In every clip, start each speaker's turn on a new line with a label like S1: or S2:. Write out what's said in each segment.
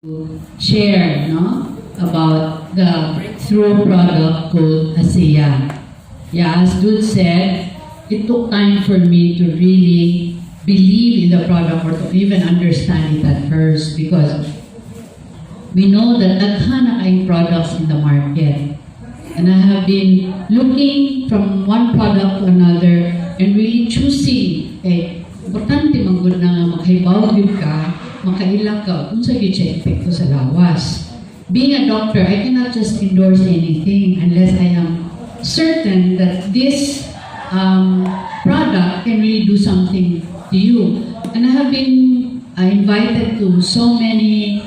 S1: share about the breakthrough product called ASEA. Yeah, as Dude said, it took time for me to really believe in the product or to even understand it at first because we know that daghan na kayong products in the market. And I have been looking from one product to another and really choosing. Importante manggod na makahibaw yun ka, makailang ka, kung sa yun siya epekto sa lawas. Being a doctor, I cannot just endorse anything unless I am certain that this product can really do something to you. And I have been invited to so many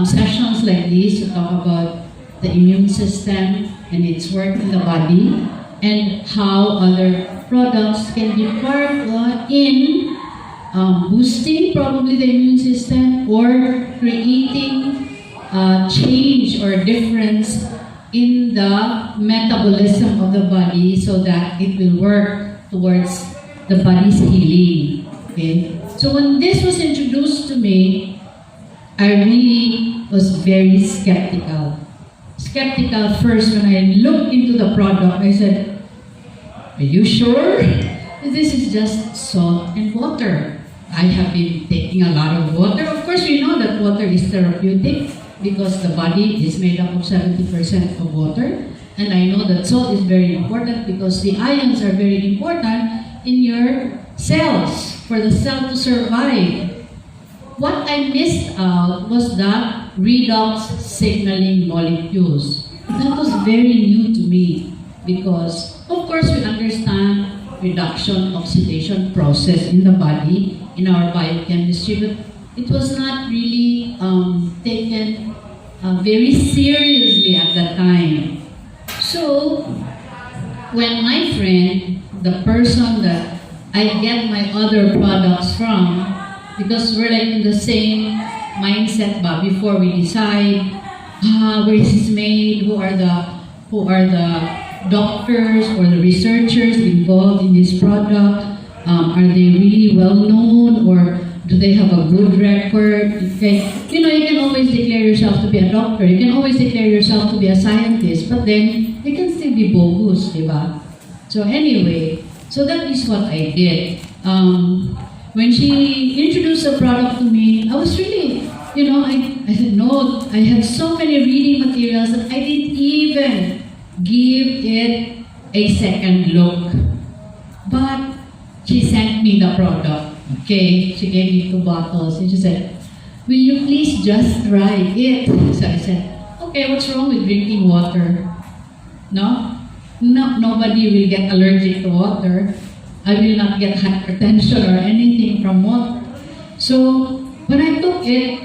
S1: sessions like this to talk about the immune system and its work in the body and how other products can be part in boosting probably the immune system or creating change or difference in the metabolism of the body so that it will work towards the body's healing. Okay? So when this was introduced to me, I really was very skeptical. Skeptical first when I looked into the product. I said, are you sure? This is just salt and water. I have been taking a lot of water. Of course, we know that water is therapeutic because the body is made up of 70% of water. And I know that salt is very important because the ions are very important in your cells for the cell to survive. What I missed out was the Redox Signaling Molecules. That was very new to me because, of course, we understand reduction, oxidation process in the body, in our biochemistry, but it was not really taken very seriously at that time. So, when my friend, the person that I get my other products from, because we're like in the same mindset but before we decide where is this made, who are the doctors or the researchers involved in this product, are they really well known or do they have a good record? Okay. You can always declare yourself to be a doctor, you can always declare yourself to be a scientist, but then it can still be bogus, diba? So anyway, so that is what I did. When she introduced the product to me, I was really, I said, no, I had so many reading materials that I didn't even give it a second look. But she sent me the product. Okay, she gave me 2 bottles and she said, will you please just try it? So I said, okay, what's wrong with drinking water? No, nobody will get allergic to water. I will not get hypertension or anything from water. So when I took it,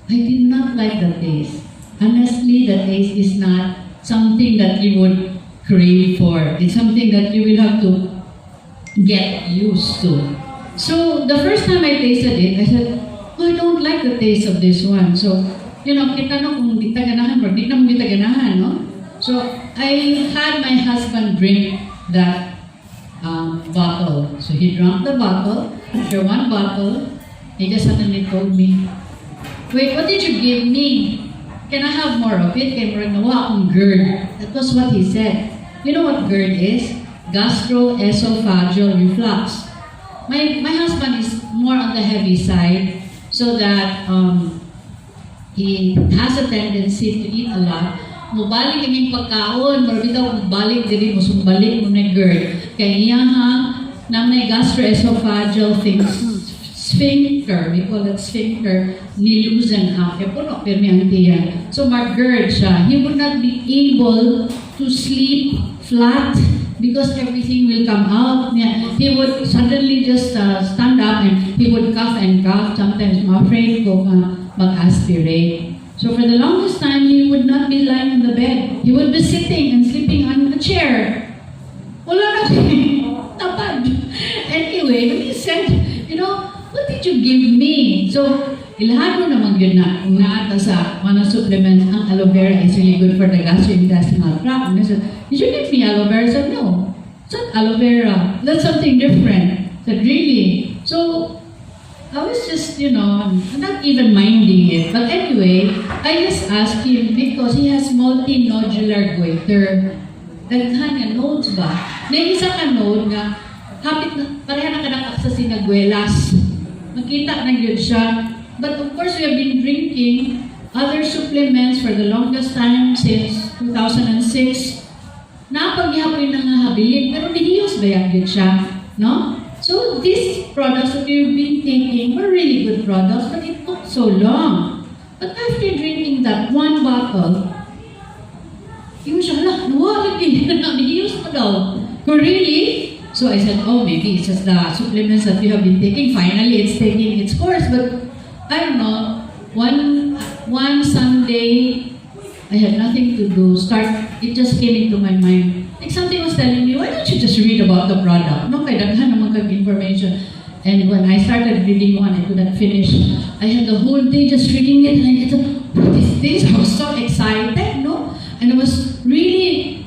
S1: I did not like the taste. Honestly, the taste is not something that you would crave for. It's something that you will have to get used to. So the first time I tasted it, I said, oh, I don't like the taste of this one. So, kita no kung di taganahan or di naman di taganahan, no? So I had my husband drink that bottle. So he drank the bottle, after 1 bottle, he just suddenly told me, wait, what did you give me? Can I have more of it? Kaya murag nawa akong GERD. That was what he said. You know what GERD is? Gastroesophageal reflux. My husband is more on the heavy side, so that he has a tendency to eat a lot. Mubalik kaming pagkaon, marbitaw mubalik dili mo sumbalik mo na GERD. Kaya iya na may gastroesophageal sphincter, we call it sphincter, nilusen ha. Kaya puno pirmi ang tiyan. So mag-GERD siya. He would not be able to sleep flat because everything will come out. He would suddenly just stand up and he would cough and cough. Sometimes ma-afraid ko mag-aspirate. So for the longest time, he would not be lying in the bed. He would be sitting and sleeping on a chair. Wala na tapad. Anyway, when he said, what did you give me? So, ilhan mo naman yun na, kung naata sa mga supplements, ang aloe vera is really good for the gastrointestinal tract. And I said, did you give me aloe vera? I said, no, it's not aloe vera. That's something different. I said, really? So, I was just, not even minding it. But anyway, I just asked him because he has multinodular goiter. Daghan nga nodes ba? May isa ka node nga, hapit na, pareha na kanakak sa sinagwelas. Makita na yun siya. But of course, we have been drinking other supplements for the longest time since 2006. Napaghihapon na nga habilin, pero diniyos ba yan yun siya? No? So these products that we've been taking were really good products, but it took so long. But after drinking that one bottle, yung siya, nawala lagi, naniyos pa daw. Oh, really? So I said, oh, maybe it's just the supplements that we have been taking. Finally, it's taking its course. But I don't know, one Sunday, I had nothing to do. It just came into my mind. Like something was telling me, why don't you just read about the product? No, kaya daghan naman kag information. And when I started reading one, I couldn't finish. I had the whole day just reading it, and I thought, what is this? I was so excited, no? And I was really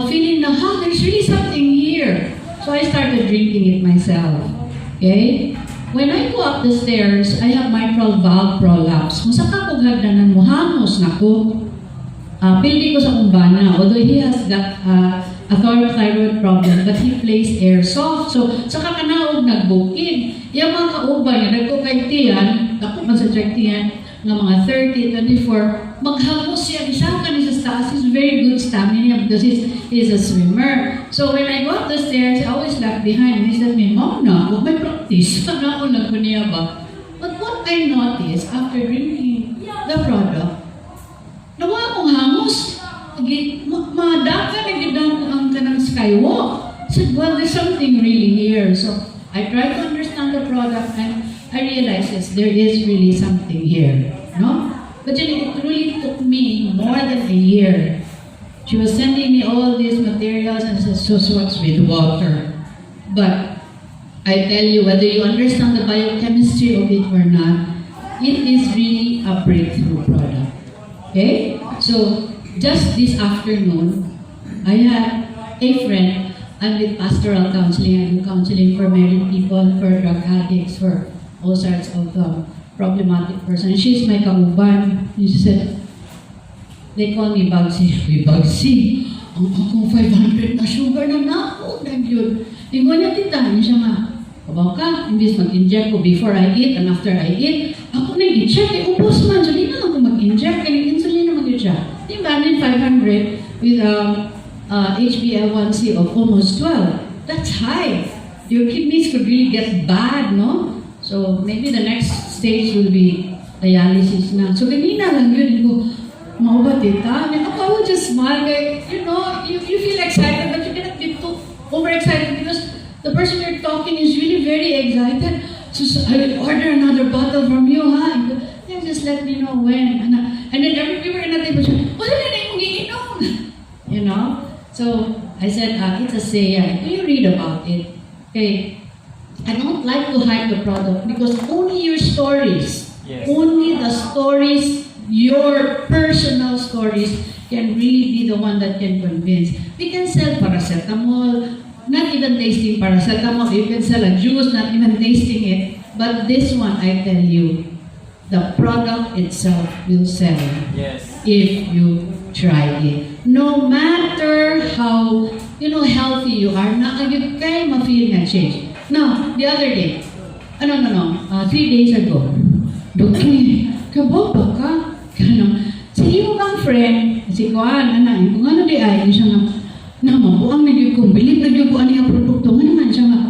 S1: feeling na, there's really something here. So I started drinking it myself. Okay? When I go up the stairs, I have mitral valve prolapse. Masaka ko hagdanan mo, hamos na ko. Pildi ko sa kumbana, although he has got a thyroid problem, but he plays airsoft. So, saka kanaog nagbukid. Yung mga kauban niya, nagkukay-tiyan, ako man sa tiyan, ng mga 30, 24, maghamos siya, isa ka niya sa taas. He's very good stamina because he's a swimmer. So, when I go up the stairs, I always lag behind. And he said, Mom na, huwag may practice. Sana ako nagkuniya ba? But what I noticed after drinking the product, nawa akong hamos. Madaka na gidang ang kanang skywalk. I said, well, there's something really here. So I tried to understand the product and I realized, yes, there is really something here. No? But it really took me more than a year. She was sending me all these materials and said, so what's with water? But I tell you, whether you understand the biochemistry of it or not, it is really a breakthrough product. Okay? So, just this afternoon, I had a friend. I'm with pastoral counseling. I do counseling for married people, for drug addicts, for all sorts of problematic persons. She's my kauban. She said, they call me Bugsy. Bugsy, ang akong 500 na sugar na nako. Yun. Tingnan niya tita, niya siya nga, kabaw ka, imbis mag-inject ko before I eat and after I eat, ako nag-inject, ubos man, so di na lang ako mag-inject, kaya insulin naman yun siya. Di ba, 500 with HbA1c of almost 12. That's high. Your kidneys could really get bad, no? So maybe the next stage will be dialysis na. So ganina lang yun, ko, maubat tita, and I would just smile, like, you feel excited, but you cannot get too overexcited because the person you're talking is really very excited. So I will order another bottle from you, ha? And then just let me know when. And then we were in a table, wala na yung giinom. So I said, it's ASEA. Do you read about it? Okay. I don't like to hype the product because only your stories, only the stories, your personal stories can really be the one that can convince. We can sell paracetamol, not even tasting paracetamol. You can sell a juice, not even tasting it. But this one, I tell you, the product itself will sell if you try it. No matter how healthy you are, you can ma-feel na change. Now, the other day, 3 days ago, Doki, kaboba ka? Sa iyo kang friend, si Kuan, kung di ay, siya nga, mabuang nagyog kong bilib, nagyog ko ang produkto, nga naman siya nga,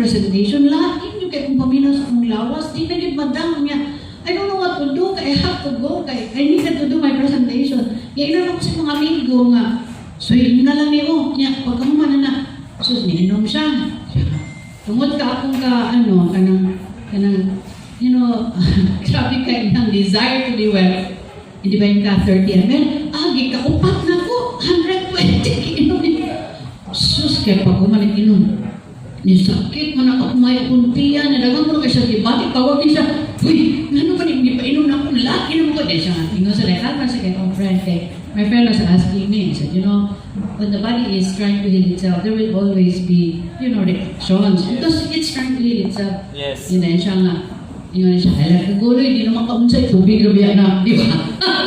S1: presentation, lahat yun yung kaya kung paminaw sa akong lawas, di nagyog madang niya, I don't know what to do, I have to go, I needed to do my presentation. Kaya inan ako sa mga amigo nga, so yun na lang niyo, pagkamuman na, so niinom siya. Tungod ka akong kanang, grabe kayo ng desire to be well. Hindi ba yung ka 30 ml? Gikaupat na ko, 120 inom niya. Sus, kaya pag umalik inom. Nisakit mo na ako may kuntiyan, nadagang mo na kayo sa dibati, tawag niya siya, uy, ano ba hindi pa inom na ako, laki naman ko. Dahil siya nga, tingnan sa lahat, para sa kaya friend, my friend was asking me, he said, when the body is trying to heal itself, there will always be, reactions, because it's trying to heal itself.
S2: Yes.
S1: Siya nga, Yun siya, ay nagkaguloy, di naman kaunsay, tubig na biya na, di ba?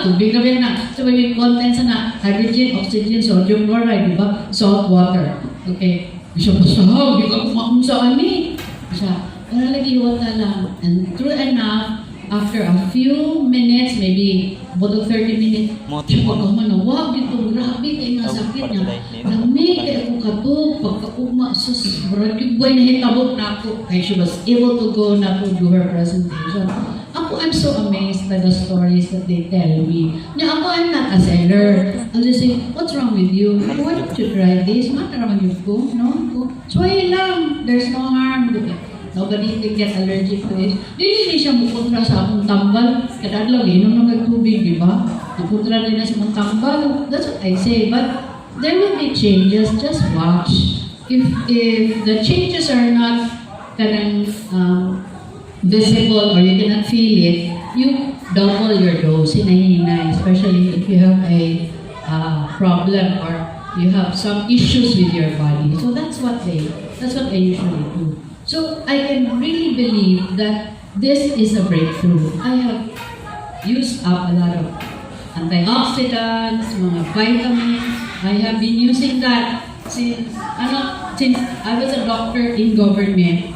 S1: Tubig na biya na. So may contents na hydrogen, oxygen, sodium chloride, di ba? Salt water. Okay. Siya pa siya, di ka kumakunsaan eh. Siya, wala lagi wata lang. And true enough, after a few minutes, maybe about 30 minutes, siya pa wag dito, grabe kayo nga sakit niya. Lamig kayo ako katog, pagkauma, sus, buhay na hitabot na ako. Kaya she was able to go na to do her presentation. Ako, I'm so amazed by the stories that they tell me. Now, ako, I'm not a seller. I'll just say, what's wrong with you? Why don't you try this? Mata naman yung ko, no? Try lang. There's no harm. Nobody can get allergic to it. Dili siya mukontra sa akong tambal. Kadadlaw, inom ng tubig, di ba? Nakontra din na sa mong tambal. That's what I say. But there will be changes. Just watch. If the changes are not visible or you cannot feel it, you double your dose. Hinahinay, especially if you have a problem or you have some issues with your body. So that's what I usually do. So I can really believe that this is a breakthrough. I have used up a lot of antioxidants, mga vitamins. I have been using that since I was a doctor in government.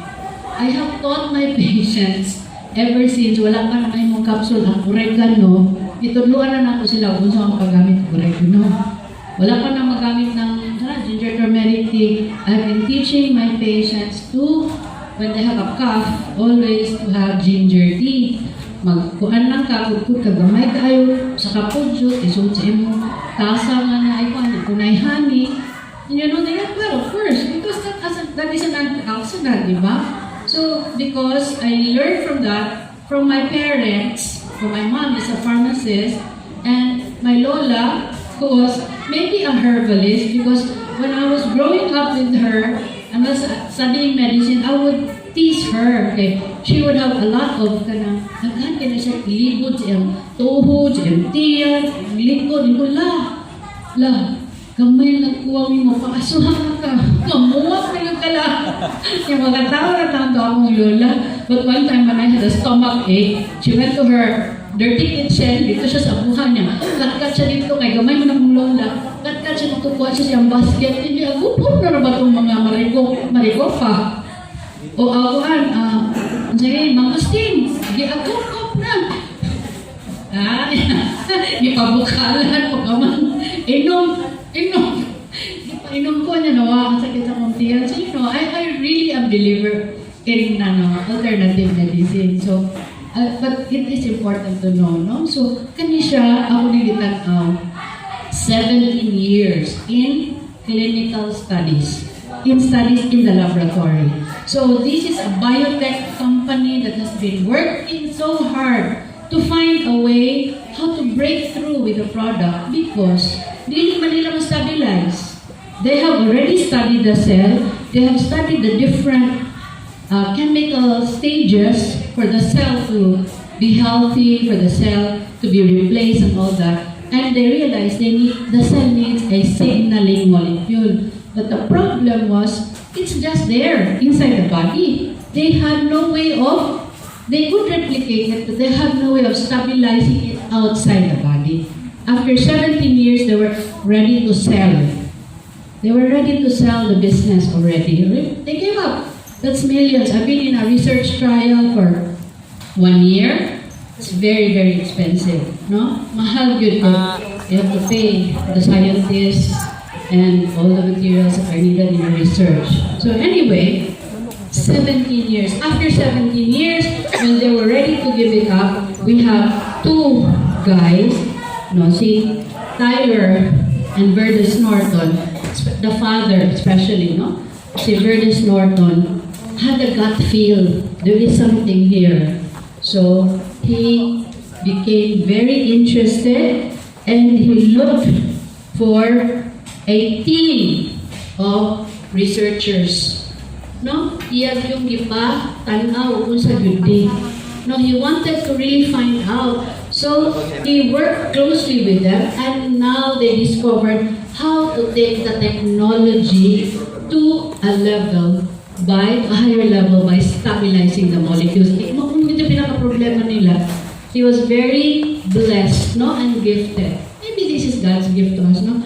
S1: I have taught my patients ever since wala pa na may mong capsule ang oregano, ituluan na nato sila kung saan paggamit ng oregano. Wala pa na magamit ng ginger turmeric tea. I've been teaching my patients to, when they have a cough, always to have ginger tea. Magkuhan lang ka, kukut ka, gamay kayo, sa kapudyo, isod sa imo, tasa nga na ay kunay honey. And you know, they have, well, of course, because that is an antioxidant, di ba? So, because I learned from that, from my parents, from my mom is a pharmacist, and my lola, who was maybe a herbalist, because when I was growing up with her, and was studying medicine, I would tease her. Okay? She would have a lot of naghan ka na siya ilibot sa iyang tuhod, sa iyang tiyan, lingkod, gamay lang kuwang mo, pakasuhan ka, kamuwak na yung kala. Yung mga tao na tanto akong lola. But one time when I had a stomach ache, she went to her dirty kitchen, dito siya sa abuhan niya. Katkat siya dito, kay gamay mo ng lola. Katkat siya dito, kuha siya siyang basket. Hindi, agupon na ba itong mga marikopa? O aguan, sige, mangustin, agupon na. Ipabukalan po kaman. Inom ko niya nawa ang sakit sa kontiyan. So, you know, I really am believer in alternative medicine. So, but it is important to know, no? So, kani siya, ako nilitan 17 years in clinical studies, in the laboratory. So, this is a biotech company that has been working so hard to find a way how to break through with the product because dili man nila ma-stabilize. They have already studied the cell. They have studied the different chemical stages for the cell to be healthy, for the cell to be replaced and all that. And they realized the cell needs a signaling molecule. But the problem was, it's just there, inside the body. They had no way of, they could replicate it, but they had no way of stabilizing it outside the body. After 17 years, they were ready to sell. They were ready to sell the business already. They gave up. That's millions. I've been in a research trial for 1 year. It's very, very expensive. No? Mahal yun. You have to pay the scientists and all the materials that are needed in the research. So anyway, 17 years. After 17 years, when they were ready to give it up, we have two guys, si Tyler and Verdes Norton, the father especially, si Verdes Norton had a gut feel, there is something here. So he became very interested and he looked for a team of researchers. Iyag yung iba, tanaw kung sa building. He wanted to really find out. So he worked closely with them and now they discovered how to take the technology to a higher level by stabilizing the molecules. ito pinaka-problema nila. He was very blessed, no, and gifted. Maybe this is God's gift to us, no?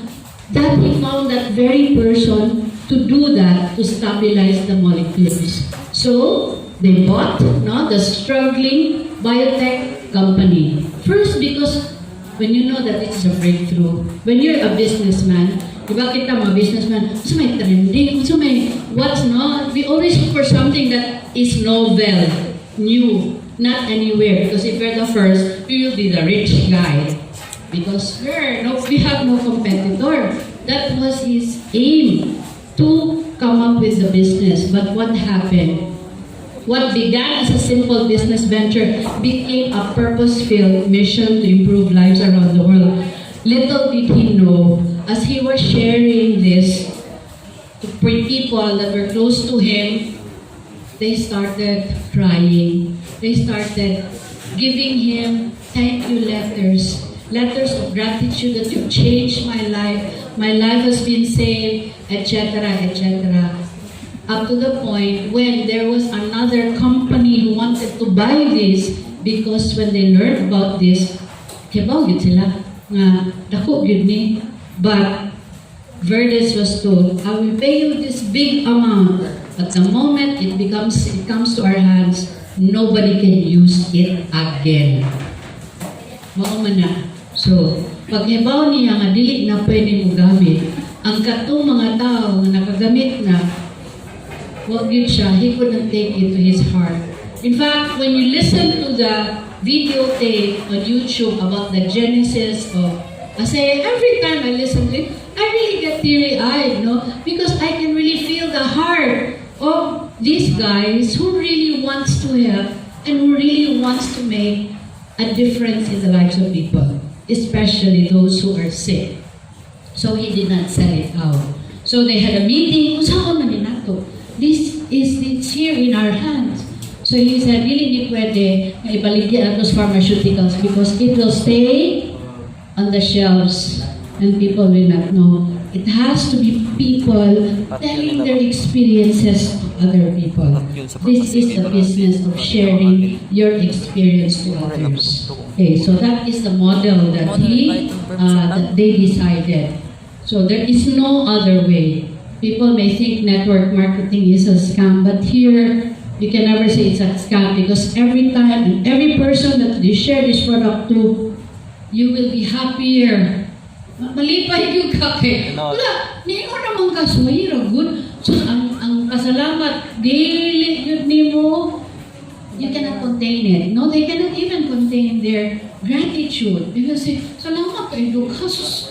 S1: That he found that very person to do that, to stabilize the molecules. So, they bought, no, the struggling biotech company. First, because when you know that it's a breakthrough, when you're a businessman, diba kita mga businessman, so may trending, so may what's not, we always look for something that is novel, new, not anywhere. Because if you're the first, you will be the rich guy. Because we have no competitor. That was his aim, to come up with the business. But what happened? What began as a simple business venture became a purpose-filled mission to improve lives around the world. Little did he know, as he was sharing this to people that were close to him, they started crying. They started giving him thank you letters. Letters of gratitude that you've changed my life. My life has been saved, etc., etc. Up to the point when there was another company who wanted to buy this, because when they learned about this, kibaw yun sila, nga, dako yun ni. But Verdes was told, I will pay you this big amount. At the moment it comes to our hands, nobody can use it again. Mao man na. So, pag hibaw niya nga dili na pwede mo gamit, ang katong mga tao nga nakagamit na, wag yun siya, he couldn't take it to his heart. In fact, when you listen to the videotape on YouTube about the genesis of ASEA, every time I listen to it, I really get teary-eyed, no? Because I can really feel the heart of these guys who really wants to help and who really wants to make a difference in the lives of people, especially those who are sick. So he did not sell it out. So they had a meeting. Usaon man ni nato. It's here in our hands. So he said, dili ni pwede na ibaligyan those pharmaceuticals because it will stay on the shelves and people will not know. It has to be people telling their experiences to other people. This is the business of sharing your experience to others. Okay, so that is the model that that they decided. So there is no other way. People may think network marketing is a scam, but here you can never say it's a scam because every time and every person that they share this product to, you will be happier. Malipay yung kake. Wala, niyo naman kasway, good. So, ang kasalamat, daily yun ni mo, you cannot contain it. No, they cannot even contain their gratitude. Because say, salamat kayo, kasus,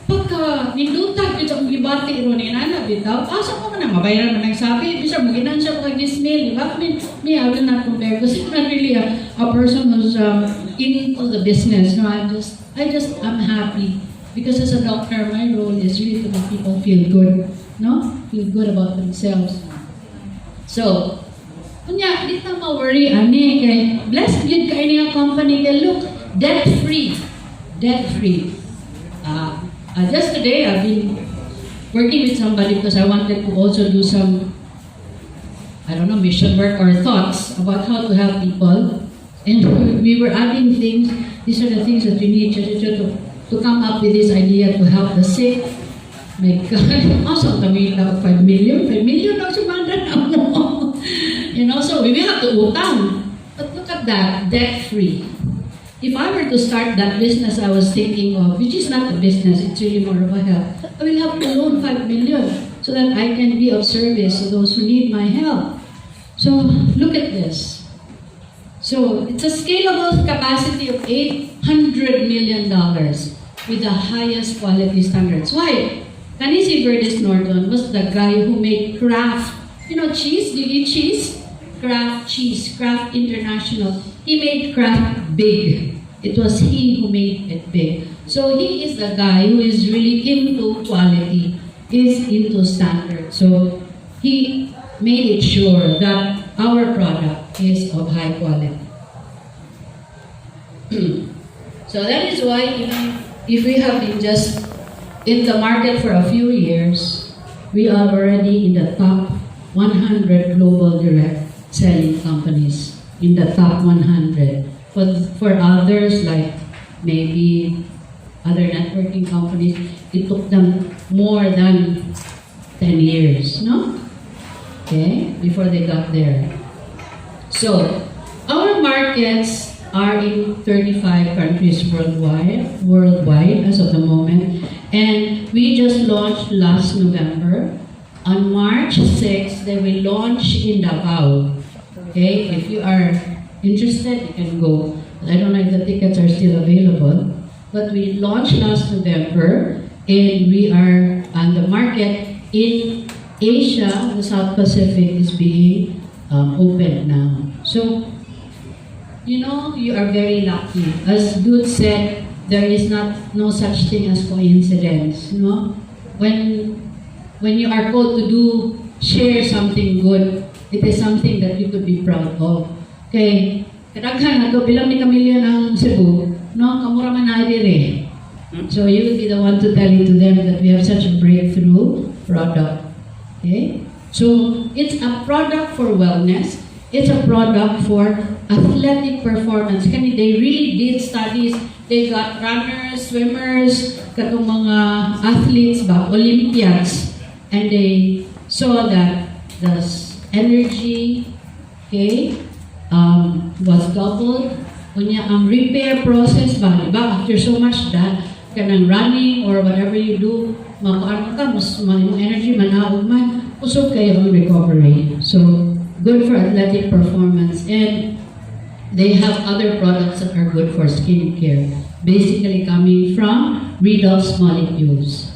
S1: pagka nindutag ito ang gibati ro ni nana, bitaw, asa ko na, mabayaran na nagsabi, bisa mo ginansya ko kag-dismail, diba? Me, I will not compare because I'm not really a person who's into the business. No, I'm happy. Because as a doctor, my role is really to make people feel good, no? Feel good about themselves. So, kunya, di ta ma-worry, ani, kay blessed yun kayo niya company, kay look, debt-free. Debt-free. Just today, I've been working with somebody because I wanted to also do some, I don't know, mission work or thoughts about how to help people. And we were adding things, these are the things that we need to come up with this idea to help the sick. My God, also kami na 5 million na sumanda na mo. You know, so we have to utang. But look at that, debt-free. If I were to start that business I was thinking of, which is not a business, it's really more of a help, I will have to loan 5 million so that I can be of service to those who need my help. So look at this. So it's a scalable capacity of $800 million. With the highest quality standards. Why? Kanisi Verdes Norton was the guy who made Kraft, cheese, do you eat cheese? Kraft cheese, Kraft International. He made Kraft big. It was he who made it big. So he is the guy who is really into quality, is into standards. So he made it sure that our product is of high quality. So that is why even if we have been just in the market for a few years, we are already in the top 100 global direct selling companies. in the top 100. For others, like maybe other networking companies, it took them more than 10 years, no? Okay, before they got there. So, our markets are in 35 countries worldwide as of the moment. And we just launched last November. On March 6th, they will launch in Davao. Okay, if you are interested, you can go. I don't know if the tickets are still available. But we launched last November, and we are on the market in Asia. The South Pacific is being opened now. So, you know, you are very lucky. As Dude said, there is no such thing as coincidence. No, when you are called to share something good, it is something that you could be proud of. Okay, kadaghan ato bilang ni Camilla ng Cebu, no, kamura man na dire. So you will be the one to tell it to them that we have such a breakthrough product. Okay, so it's a product for wellness. It's a product for athletic performance. They really did studies. They got runners, swimmers, katong mga athletes ba, Olympians, and they saw that the energy, okay, was doubled. Kunya ang repair process ba, diba? After so much that kanang running or whatever you do, makaano ka, mas yung energy manawag man, usog kayo ang recovery. So good for athletic performance, and they have other products that are good for skincare, basically coming from Redox Molecules.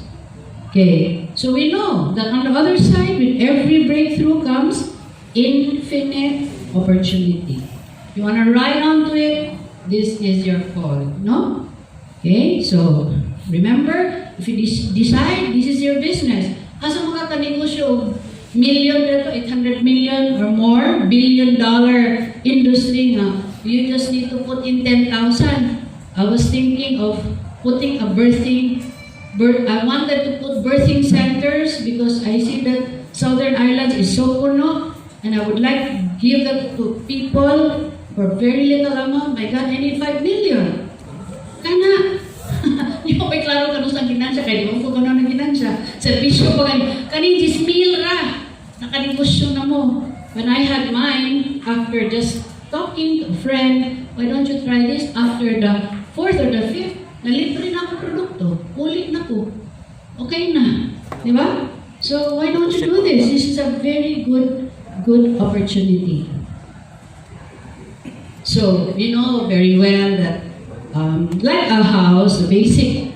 S1: Okay, so we know that on the other side, with every breakthrough comes infinite opportunity. You want to ride onto it, this is your call, no? Okay, so remember, if you decide this is your business, asa mga kanegosyo, million dito, 800 million or more, billion-dollar industry nga, you just need to put in 10,000. I was thinking of putting a I wanted to put birthing centers because I see that Southern Islands is so puno, and I would like to give that to people for very little amount. My God, I need 5 million. Kana, di mo pa klaro ka sa ginansya, kaya di mo po gano'n ng ginansya. Servisyo pa kanin 10 mil ra. Nakanegosyo na mo. When I had mine, after just talking to a friend, why don't you try this? After the 4th or the 5th, nalibre na ako produkto. Ulit na ko. Okay na. Di ba? So why don't you do this? This is a very good opportunity. So, you know very well that like a house, the basic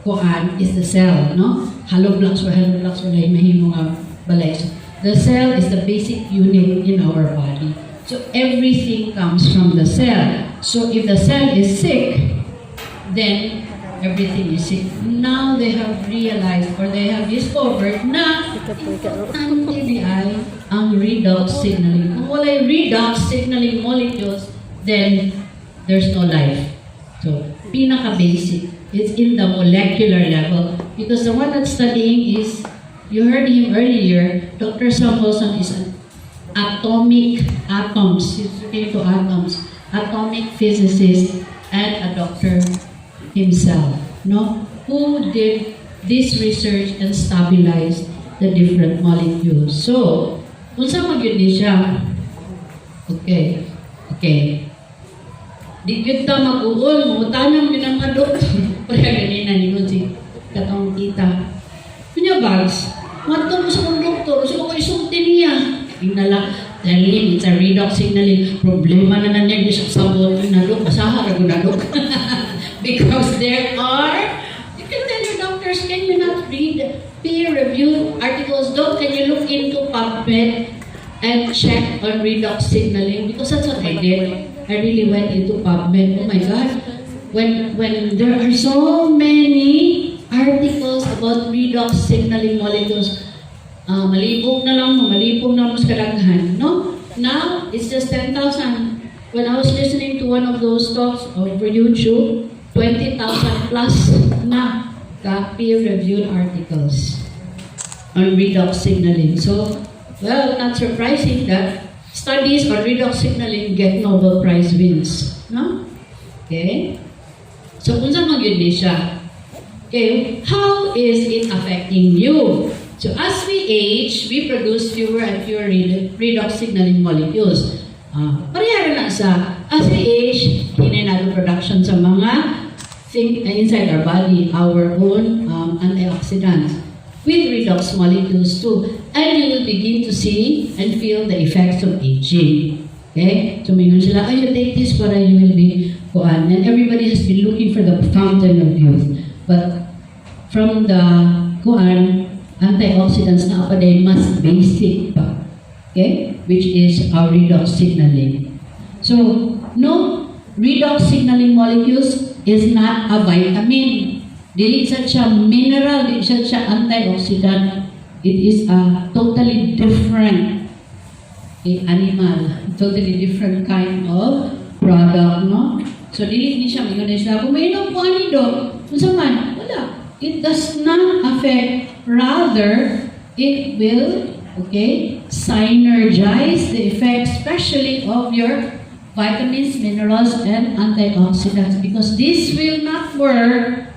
S1: kuan is the cell, no? Hollow blocks wala mahimo nga balay. So, the cell is the basic unit in our body. So everything comes from the cell. So if the cell is sick, then everything is sick. Now they have realized or they have discovered na ang TBI ang redox signaling. Kung wala redox signaling molecules, then there's no life. So pinaka-basic. It's in the molecular level because the one that's studying is, you heard him earlier, Dr. Samuelson is an he's looking into atoms, atomic physicist and a doctor himself, no? Who did this research and stabilized the different molecules. So, unsa man gyud ni siya? Okay. Di gyud ta mag-uol, mutanam gyud ang mga doktor. Pero ganina ni si katong kita. Kunya bags, matong sa kong doktor, so ko isulti niya. Inala, dahil it's a redox signaling. Problema na nandiyan sa sabon na dok, masaha ra na dok. Because there are, you can tell your doctors, can you not read peer-reviewed articles? Doc, can you look into PubMed and check on redox signaling? Because that's what I did. I really went into PubMed. Oh my God. When there are so many articles about redox signaling molecules, malibog na mas kadaghan, no? Now, it's just 10,000. When I was listening to one of those talks over YouTube, 20,000 plus na peer-reviewed articles on redox signaling. So, well, not surprising that studies on redox signaling get Nobel Prize wins. No? Okay? So, kung saan magyun siya? Okay, how is it affecting you? So, as we age, we produce fewer and fewer redox signaling molecules. Parehara na sa, as we age, hinay natin production sa mga inside our body, our own antioxidants with redox molecules too. And you will begin to see and feel the effects of aging. Okay? So, mayroon sila, you take this para you will be kuan. And everybody has been looking for the fountain of youth. But from the kuan, antioxidants na pa day mas basic pa. Okay? Which is our redox signaling. So, no, redox signaling molecules is not a vitamin. Dili siya mineral, dili siya antioxidant. It is a totally different animal, totally different kind of product, no? So, dili siya, may ganun siya, kung may inom po anido, kung saan, wala. It does not affect, rather, it will, okay, synergize the effect, especially of your vitamins, minerals, and antioxidants, because this will not work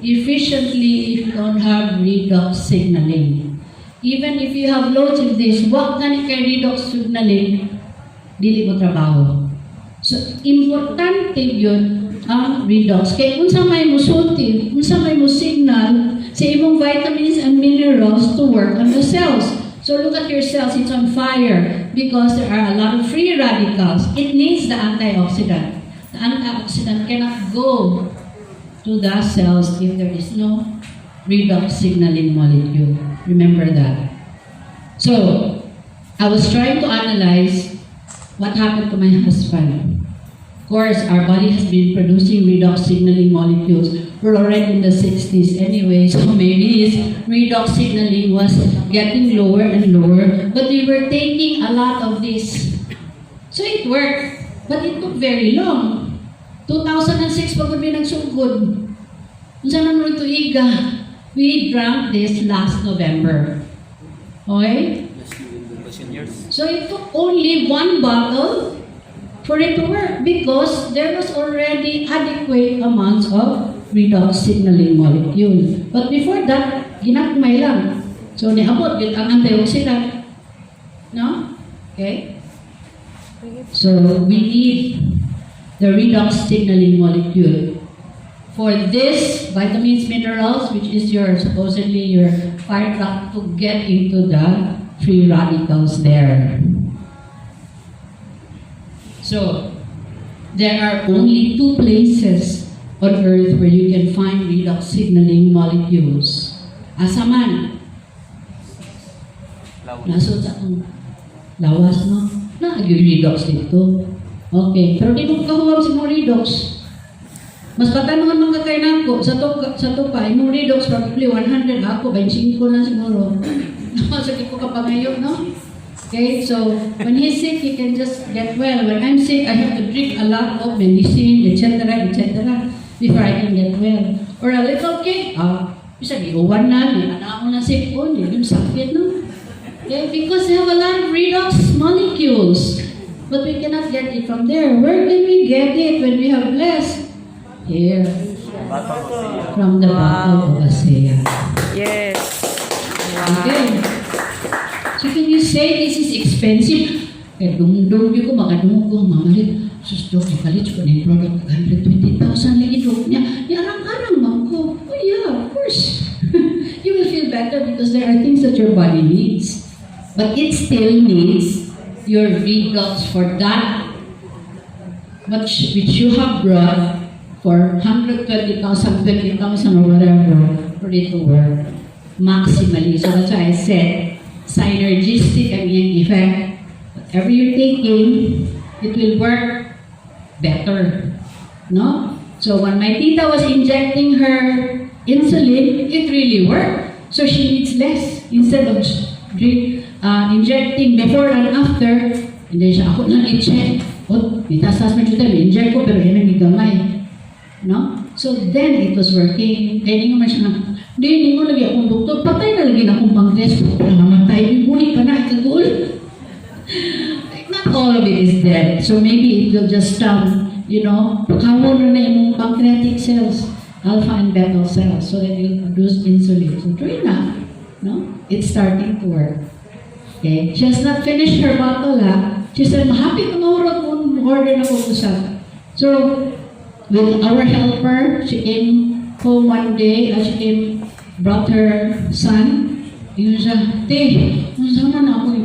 S1: efficiently if you don't have redox signaling. Even if you have loads of this, wag na ni kay redox signaling, dili mo trabaho. So, importante yun ang redox. Kaya unsa may musulti, unsa may signal sa imong vitamins and minerals to work on the cells. So look at your cells, it's on fire because there are a lot of free radicals. It needs the antioxidant. The antioxidant cannot go to the cells if there is no redox signaling molecule. Remember that. So, I was trying to analyze what happened to my husband. Of course, our body has been producing redox signaling molecules. We're already in the 60s anyway, so maybe his redox signaling was getting lower and lower. But we were taking a lot of this. So it worked, but it took very long. 2006 pa kung may nagsugod. Unsa na ito iga? We drank this last November. Okay? So it took only one bottle for it to work because there was already adequate amounts of redox signaling molecule. But before that, ginakmay lang. So niabot yun ang antioxidant. No? Okay? So we need the redox signaling molecule for this vitamins, minerals, which is your supposedly your fire truck to get into the free radicals there. So, there are only 2 places on Earth where you can find redox signaling molecules. Asaman. Nasod sa akong lawas, no? Nag-redox dito. Okay, pero di mo kahuwag sa mga redox. Mas patanungan mga kayo na ako, sa to pa, yung redox probably 100, ako 25 na siguro. Masakit ko kapag ngayon, no? Okay, so when he's sick, he can just get well. When I'm sick, I have to drink a lot of medicine, etc., before I can get well. Or a little kid, bisa giuwan na, may anak mo na sick po, hindi yung sakit, no? Okay, because they have a lot of redox molecules. But we cannot get it from there. Where can we get it when we have less? Here. From the bottle of ASEA.
S2: Yes.
S1: Okay. So can you say this is expensive? Kaya dumdum ko, makadungog ko, mamalit. Sus, Dok, ipalit ko na yung product, 120,000 lagi, Dok niya. Arang-arang, ma'am ko. Oh yeah, of course. You will feel better because there are things that your body needs. But it still needs your redox for that which you have brought for 120,000, 20,000 or whatever for it to work maximally. So that's why I said synergistic ang iyang effect. Whatever you're taking, it will work better. No? So when my tita was injecting her insulin, it really worked. So she needs less instead of injecting before and after. Hindi siya, ako lang i-check. O, itasas mo dito, i-inject ko, pero yan ang igamay. No? So then it was working. Kaya hindi naman siya Di mo lagi akong doktor, patay na lagi na akong pancreas. Namatay, buhay pa na, ikagul. Not all of it is dead. So maybe it will just pakawon na yung pancreatic cells, alpha and beta cells, so that it will produce insulin. So true enough, no? It's starting to work. Okay? She has not finished her bottle, ha? She said, mahapit na maurot mo, order na kong usap. So, with our helper, she came home one day, brought her son. Yun siya, sama na ako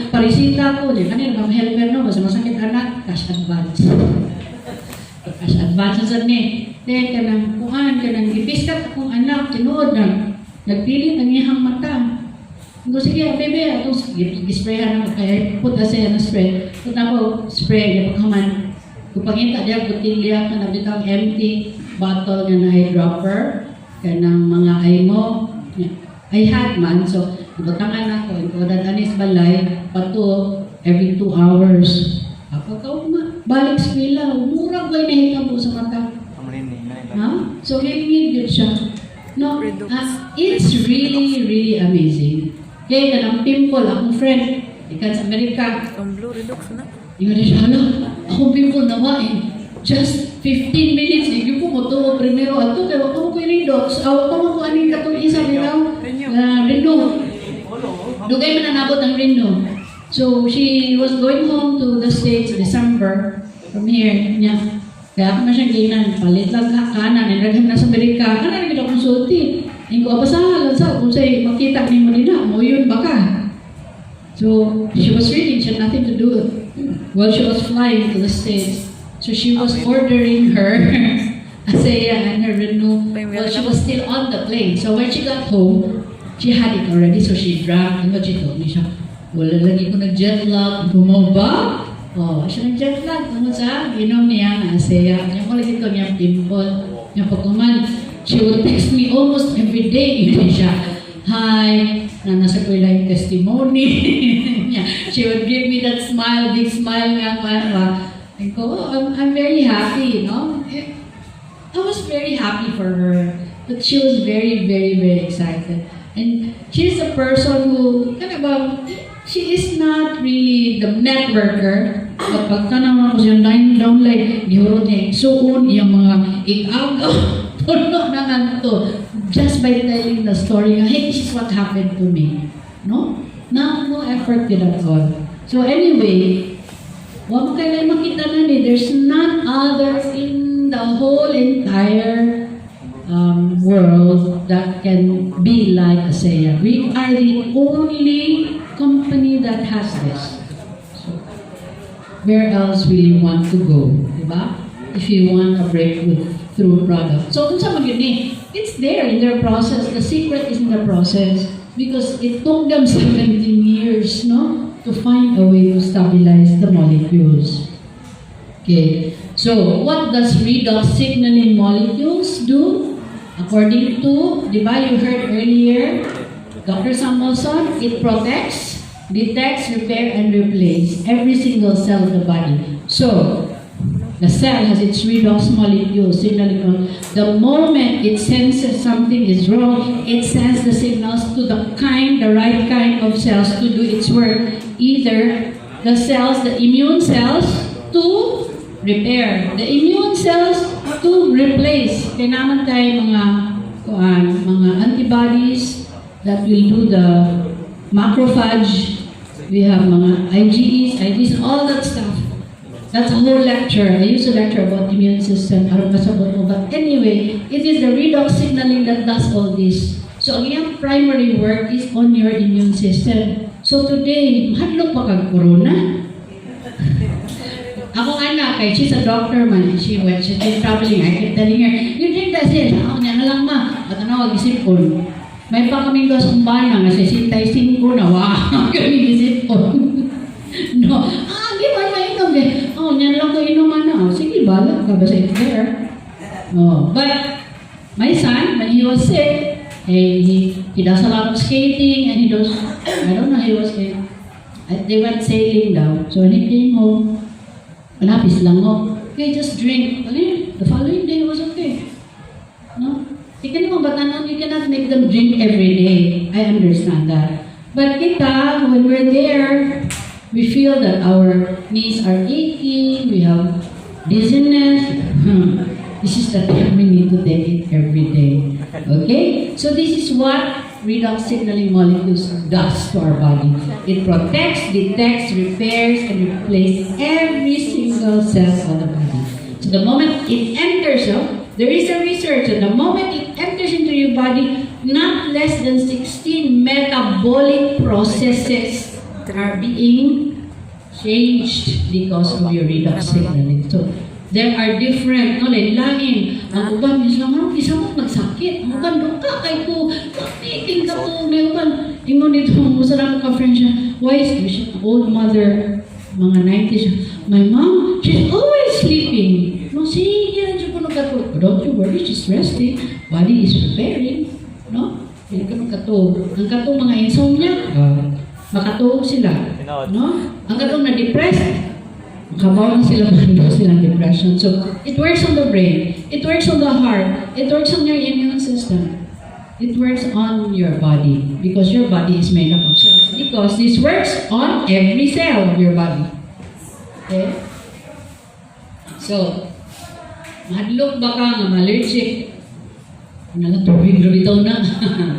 S1: parisita ko. Kanina kami helper no, basta masakit anak, cash advance. Cash advance sa ni. Kanang ipiskat akong anak, tinuod na. Nagpilit ang iyang mata. Sige, bebe, itong gisprayan na, kaya put ASEA na spray. Put na ko, spray, yung pagkaman. Kung pangita diya, kutilya ka na bitang empty bottle nga na eyedropper, kanang mga eye mo. I had man, so ibatangan ako, ikodan anis balay, pato, every 2 hours. Pagka balik sa pila, murag ba nahitabo sa mata? Ha? So, limit yun siya. No, it's really, really amazing. Kaya kanang pimple, akong friend, ikan sa Amerika.
S2: Ang blue Redox na.
S1: Yung na siya, akong pimple nawa just 15 minutes, hindi po mo ito, primero, ato, kaya wako mo ko yung Redox, wako mo ko aning katong isa, Reno. Dugay man nanabot ang Reno. So, she was going home to the States December, from here, niya. Kaya ako na siyang ginan, palit lang kanan, nilagay na sa Amerika, kanan kita konsulti. Hindi ko apasahan, kung sa'yo, makita ni mo nila, mo yun baka. So, she was reading, she had nothing to do while she was flying to the States. So she was ordering her ASEA and her Renew while she was still on the plane. So when she got home, she had it already. So she drank. And what she told me, siya, wala lagi ko nag-jet lag. Bumaba. Siya nag-jet lag. Ano sa? Inom niya ang ASEA. Yung ko lagi ko niyang pimple. Yung pagkuman, she would text me almost every day. Yun siya. Hi, nasa ko lang yung testimony. She would give me that smile, big smile nga. I'm very happy, I was very happy for her, but she was very, very, very excited. And she's a person who, she is not really the networker, but pagka naman ko siya downline, nihurot niya, suon yung mga ig-agaw, puno na nga to, just by telling the story, hey, this is what happened to me. No effort did at all. So anyway, wag mo kailangan makita na ni, there's none other in the whole entire world that can be like ASEA. We are the only company that has this. So, where else will you want to go? Diba? If you want a breakthrough product. So, kung saan yun it's there in their process. The secret is in the process because it took them 17 years, to find a way to stabilize the molecules. Okay, so what does Redox Signaling Molecules do? According to, you heard earlier, Dr. Samuelson, it protects, detects, repair, and replace every single cell of the body. So, the cell has its redox molecule, signaling. The moment it senses something is wrong, it sends the signals to the right kind of cells to do its work. Either the immune cells to repair, the immune cells to replace. Kailangan tayo mga antibodies that will do the macrophage. We have mga IgEs, all that stuff. That's a whole lecture. I used to lecture about immune system. But anyway, it is the redox signaling that does all this. So, ang iyang primary work is on your immune system. So today, hadlok pa kag corona. Ako anak, she's a doctor man. She's been traveling. I kept telling her, you drink that still. Ako niya na lang ma. At wag-isipon. May pa kaming dos kumbana nga 65 na. Wow, kaming isipon. No. Di ba mainom din? Niya na lang ko inuman na. Sige, bala ka. Basta it's there. But my son, when he was sick, he does a lot of skating and he does, I don't know, they went sailing down. So when he came home, malapis lang okay, just drink. The following day was okay. Tingnan mo, batanon, you cannot make them drink every day. I understand that. But kita, when we're there, we feel that our knees are aching, we have dizziness. This is the time we need to take it every day. Okay? So this is what redox signaling molecules does to our body. It protects, detects, repairs, and replaces every single cell of the body. So the moment it enters, there is a research that the moment it enters into your body, not less than 16 metabolic processes are being changed because of your redox signaling. So there are different, lain-lain. Ang uban, isa mo nagsakit. Ang uban, duka kay ko. Meeting ka po. May uban, ingon dito, masarap ka friend siya. Why is she an old mother, mga 90s. My mom, she's always sleeping. No, sige, nandiyo ko nagkatulog. Don't you worry, she's resting. Body is repairing. No? Hindi ka nagkatulog. Ang katong mga insomnia, makatulog sila. No? Ang katong na-depressed, kabaw na sila, mahalo silang depression. So, it works on the brain. It works on the heart. It works on your immune system. It works on your body. Because your body is made up of cells. Because this works on every cell of your body. Okay? So, madlok ba ka nga allergic? Ano tubig, bitaw na.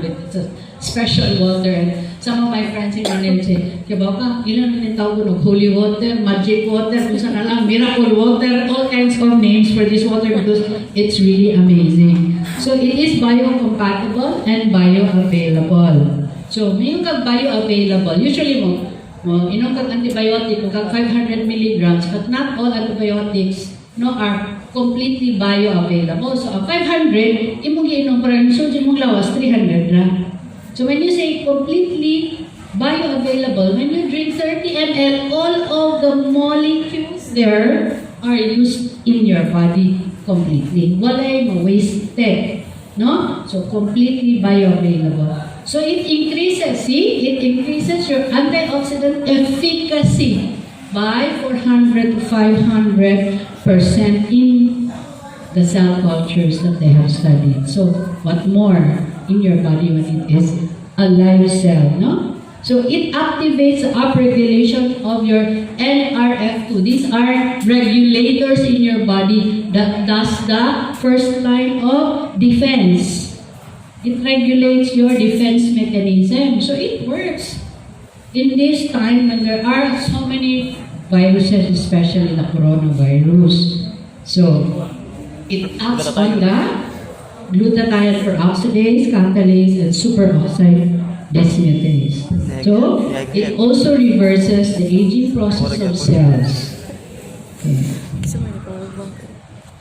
S1: It's a special water. And some of my friends in Manila say, kaya ka, ilan na tawag ko, holy water, magic water, kung saan na lang, miracle water, all kinds of names for this water because it's really amazing. So it is biocompatible and bioavailable. So may yung bioavailable, usually inom kag antibiotic, kag 500 milligrams, but not all antibiotics are completely bioavailable. So, 500, imong giinom para so imong lawas 300 ra. So, when you say completely bioavailable, when you drink 30 ml, all of the molecules there are used in your body completely. Walay ma-wasted. No? So, completely bioavailable. So, it increases, it increases your antioxidant efficacy by 400 to 500% in the cell cultures that they have studied. So, what more in your body when it is a live cell, no? So, it activates the upregulation of your NRF2. These are regulators in your body that does the first line of defense. It regulates your defense mechanism. So, it works. In this time when there are so many viruses, especially the coronavirus. So, it acts on the glutathione peroxidase, catalase, and superoxide dismutase. So, it also reverses the aging process of cells. Okay.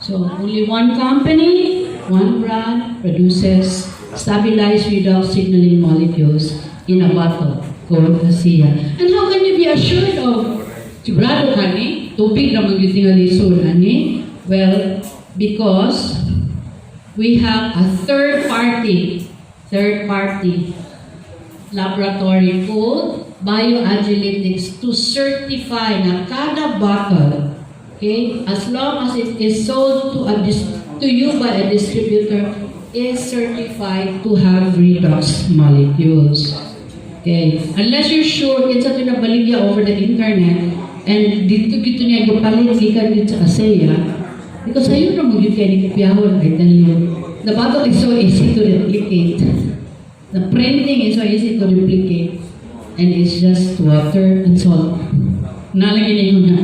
S1: So, only one company, one brand produces stabilized redox signaling molecules in a bottle called ASEA. And how can you be assured of sigurado ka ni? Tubig naman yung tingali ani? Well, because we have a third party laboratory called Bioagilitics to certify na kada bottle, okay, as long as it is sold to you by a distributor, is certified to have redox molecules. Okay, unless you're sure it's a tinabaligya over the internet and dito niya ipalit gikan dito sa ASEA, because ayun na mag-yun kayo ni Kupiyahon, I tell you, the bottle is so easy to replicate. The printing is so easy to replicate, and it's just water and salt. Nalagyan niya yun na,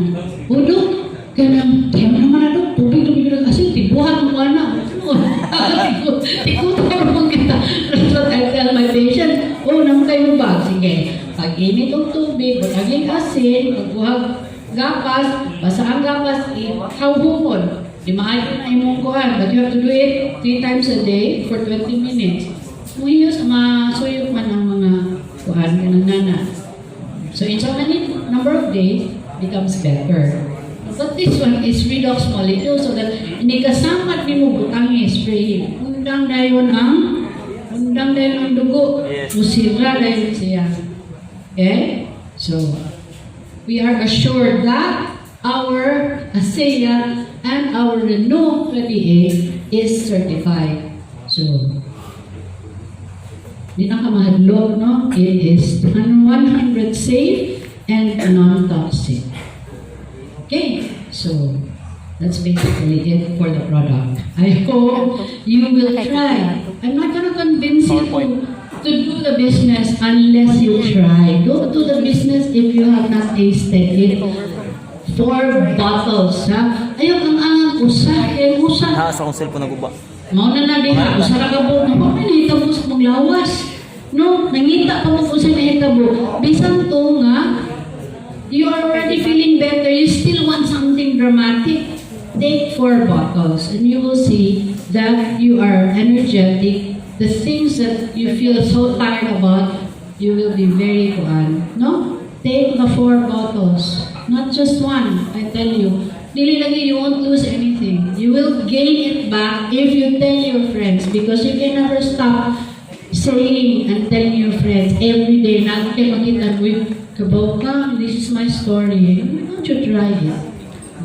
S1: Dok, kaya naman na Dok, tubig kasi tibuhan mo na. Tikutan mo kita. That's what I tell my patient. Naman kayo ba? Sige, pag-init ang tubig, pag-aging asin, pagbuhag gapas, basa ang gapas, hawhumon. Di maayon na imong kuhan, but you have to do it 3 times a day for 20 minutes. Muhiyos, masuyok man ang mga kuhan ng nana. So in so many number of days, becomes better. But this one is redox molecule so that hindi kasamat ni mo butang i-spray. Undang dayon ang dugo. Musira dayon siya. Okay? So, we are assured that our ASEA and our Renew 28 is certified. So, di na ka mahadlok, no? It is 100 safe and non-toxic. Okay, so that's basically it for the product. I hope you will try. I'm not gonna convince you to do the business unless you try. Don't do the business if you have not tasted it. 4 bottles, ha? Ayaw kang usa.
S2: Sa akong cellphone naguba.
S1: Mao na din ako sa ragabo mo pa nahitabo sa mong lawas. No, nangita pa mo kung sa nahitabo. Bisan to nga, you are already feeling better, you still want something dramatic. Take 4 bottles and you will see that you are energetic. The things that you feel so tired about, you will be very no? Take the 4 bottles, not just 1, I tell you. Dili lagi, you won't lose anything. You will gain it back if you tell your friends, because you can never stop saying and telling your friends every day, na kayo makita, kabaw ka, this is my story. Why don't you try it?